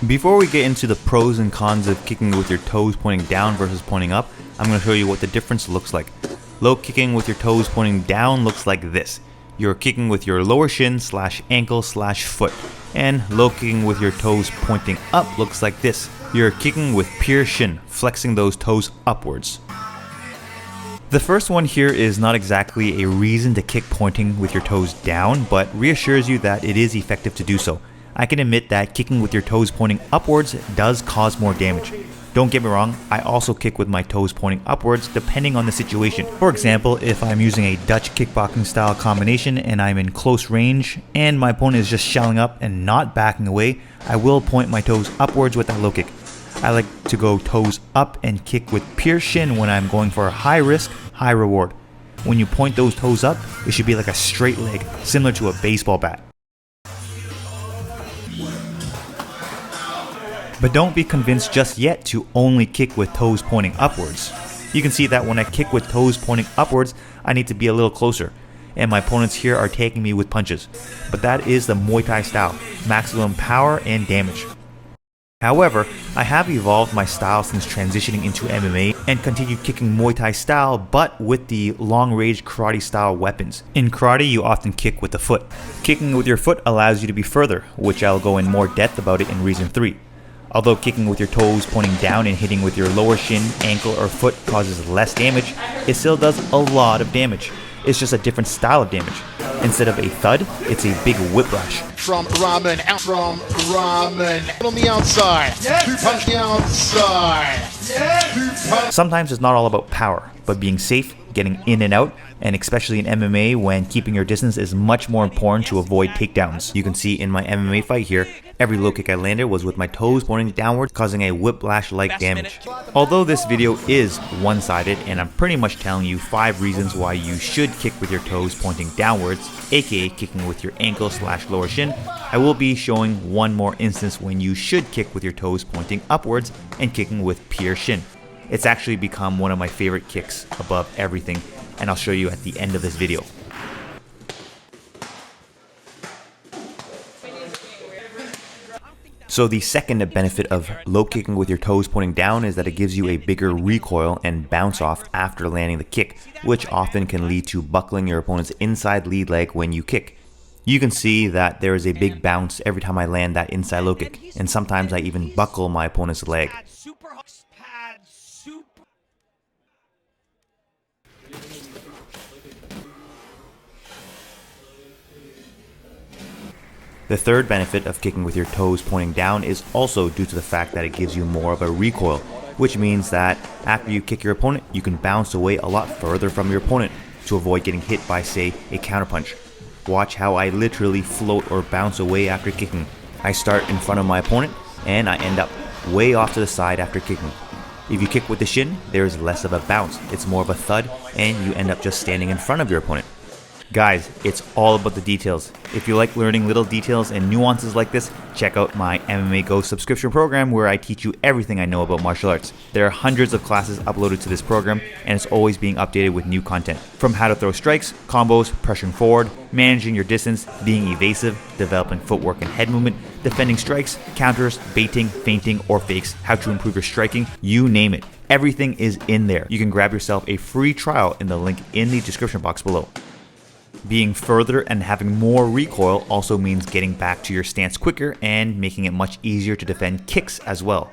Before we get into the pros and cons of kicking with your toes pointing down versus pointing up, I'm going to show you what the difference looks like. Low kicking with your toes pointing down looks like this. You're kicking with your lower shin / ankle / foot. And low kicking with your toes pointing up looks like this. You're kicking with pure shin, flexing those toes upwards. The first one here is not exactly a reason to kick pointing with your toes down, but reassures you that it is effective to do so. I can admit that kicking with your toes pointing upwards does cause more damage. Don't get me wrong, I also kick with my toes pointing upwards depending on the situation. For example, if I'm using a Dutch kickboxing style combination and I'm in close range and my opponent is just shelling up and not backing away, I will point my toes upwards with that low kick. I like to go toes up and kick with pure shin when I'm going for a high risk, high reward. When you point those toes up, it should be like a straight leg, similar to a baseball bat. But don't be convinced just yet to only kick with toes pointing upwards. You can see that when I kick with toes pointing upwards, I need to be a little closer, and my opponents here are taking me with punches. But that is the Muay Thai style, maximum power and damage. However, I have evolved my style since transitioning into MMA and continued kicking Muay Thai style but with the long-range karate style weapons. In karate, you often kick with the foot. Kicking with your foot allows you to be further, which I'll go in more depth about it in reason 3. Although kicking with your toes pointing down and hitting with your lower shin, ankle, or foot causes less damage, it still does a lot of damage. It's just a different style of damage. Instead of a thud, it's a big whiplash. From Ramen, out from Ramen, on the outside, two punch the outside, two punch. Sometimes it's not all about power, but being safe, getting in and out, and especially in MMA when keeping your distance is much more important to avoid takedowns. You can see in my MMA fight here, every low kick I landed was with my toes pointing downward, causing a whiplash-like damage. Although this video is one-sided and I'm pretty much telling you 5 reasons why you should kick with your toes pointing downwards, aka kicking with your ankle / lower shin, I will be showing one more instance when you should kick with your toes pointing upwards and kicking with pure shin. It's actually become one of my favorite kicks above everything, and I'll show you at the end of this video. So the second benefit of low kicking with your toes pointing down is that it gives you a bigger recoil and bounce off after landing the kick, which often can lead to buckling your opponent's inside lead leg when you kick. You can see that there is a big bounce every time I land that inside low kick, and sometimes I even buckle my opponent's leg. The third benefit of kicking with your toes pointing down is also due to the fact that it gives you more of a recoil, which means that after you kick your opponent, you can bounce away a lot further from your opponent to avoid getting hit by, say, a counterpunch. Watch how I literally float or bounce away after kicking. I start in front of my opponent and I end up way off to the side after kicking. If you kick with the shin, there is less of a bounce, it's more of a thud, and you end up just standing in front of your opponent. Guys, it's all about the details. If you like learning little details and nuances like this, check out my MMA Go subscription program where I teach you everything I know about martial arts. There are hundreds of classes uploaded to this program and it's always being updated with new content. From how to throw strikes, combos, pressuring forward, managing your distance, being evasive, developing footwork and head movement, defending strikes, counters, baiting, feinting, or fakes, how to improve your striking, you name it. Everything is in there. You can grab yourself a free trial in the link in the description box below. Being further and having more recoil also means getting back to your stance quicker and making it much easier to defend kicks as well.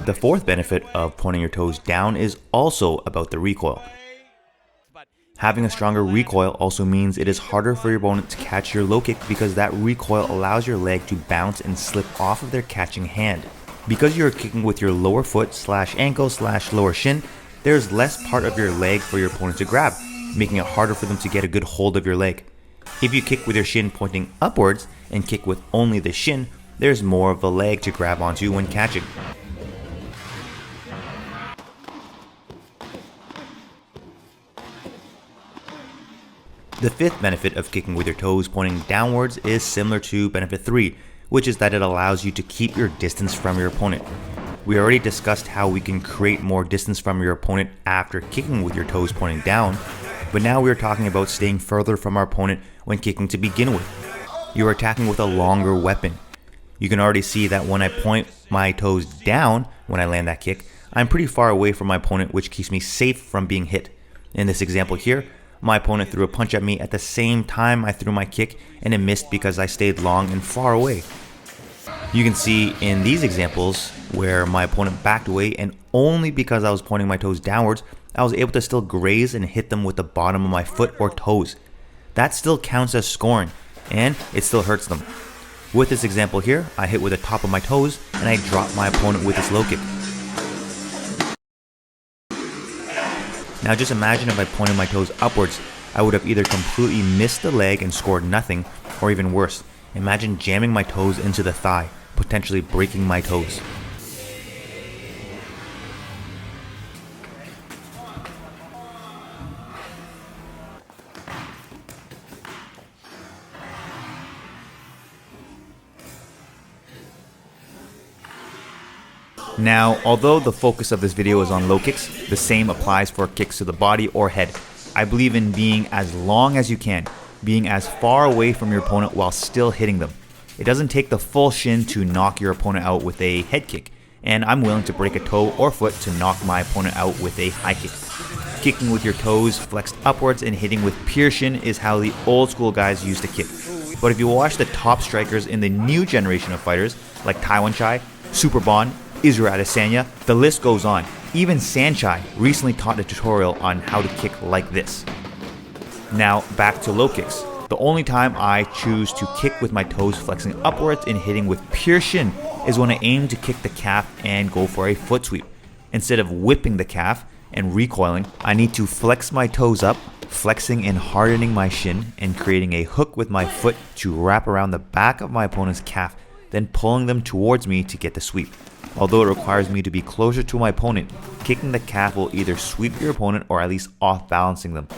The fourth benefit of pointing your toes down is also about the recoil. Having a stronger recoil also means it is harder for your opponent to catch your low kick because that recoil allows your leg to bounce and slip off of their catching hand. Because you're kicking with your lower foot / ankle / lower shin, there's less part of your leg for your opponent to grab, making it harder for them to get a good hold of your leg. If you kick with your shin pointing upwards and kick with only the shin, there's more of a leg to grab onto when catching. The fifth benefit of kicking with your toes pointing downwards is similar to benefit 3, which is that it allows you to keep your distance from your opponent. We already discussed how we can create more distance from your opponent after kicking with your toes pointing down, but now we're talking about staying further from our opponent when kicking to begin with. You're attacking with a longer weapon. You can already see that when I point my toes down when I land that kick, I'm pretty far away from my opponent, which keeps me safe from being hit. In this example here, my opponent threw a punch at me at the same time I threw my kick, and it missed because I stayed long and far away. You can see in these examples where my opponent backed away, and only because I was pointing my toes downwards, I was able to still graze and hit them with the bottom of my foot or toes. That still counts as scoring, and it still hurts them. With this example here, I hit with the top of my toes, and I dropped my opponent with this low kick. Now just imagine if I pointed my toes upwards, I would have either completely missed the leg and scored nothing, or even worse, imagine jamming my toes into the thigh, potentially breaking my toes. Now, although the focus of this video is on low kicks, the same applies for kicks to the body or head. I believe in being as long as you can, being as far away from your opponent while still hitting them. It doesn't take the full shin to knock your opponent out with a head kick, and I'm willing to break a toe or foot to knock my opponent out with a high kick. Kicking with your toes flexed upwards and hitting with pure shin is how the old school guys used to kick. But if you watch the top strikers in the new generation of fighters, like Taiwan Chai, Super Bond, Israel Adesanya, the list goes on. Even Sanchai recently taught a tutorial on how to kick like this. Now back to low kicks. The only time I choose to kick with my toes flexing upwards and hitting with pure shin is when I aim to kick the calf and go for a foot sweep. Instead of whipping the calf and recoiling, I need to flex my toes up, flexing and hardening my shin, and creating a hook with my foot to wrap around the back of my opponent's calf, then pulling them towards me to get the sweep. Although it requires me to be closer to my opponent, kicking the calf will either sweep your opponent or at least off-balancing them,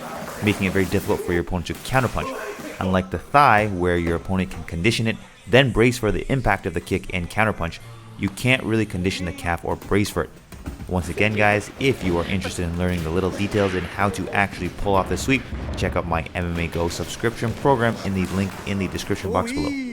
making it very difficult for your opponent to counterpunch. Unlike the thigh, where your opponent can condition it, then brace for the impact of the kick and counterpunch, you can't really condition the calf or brace for it. Once again guys, if you are interested in learning the little details in how to actually pull off the sweep, check out my MMA Go subscription program in the link in the description box below.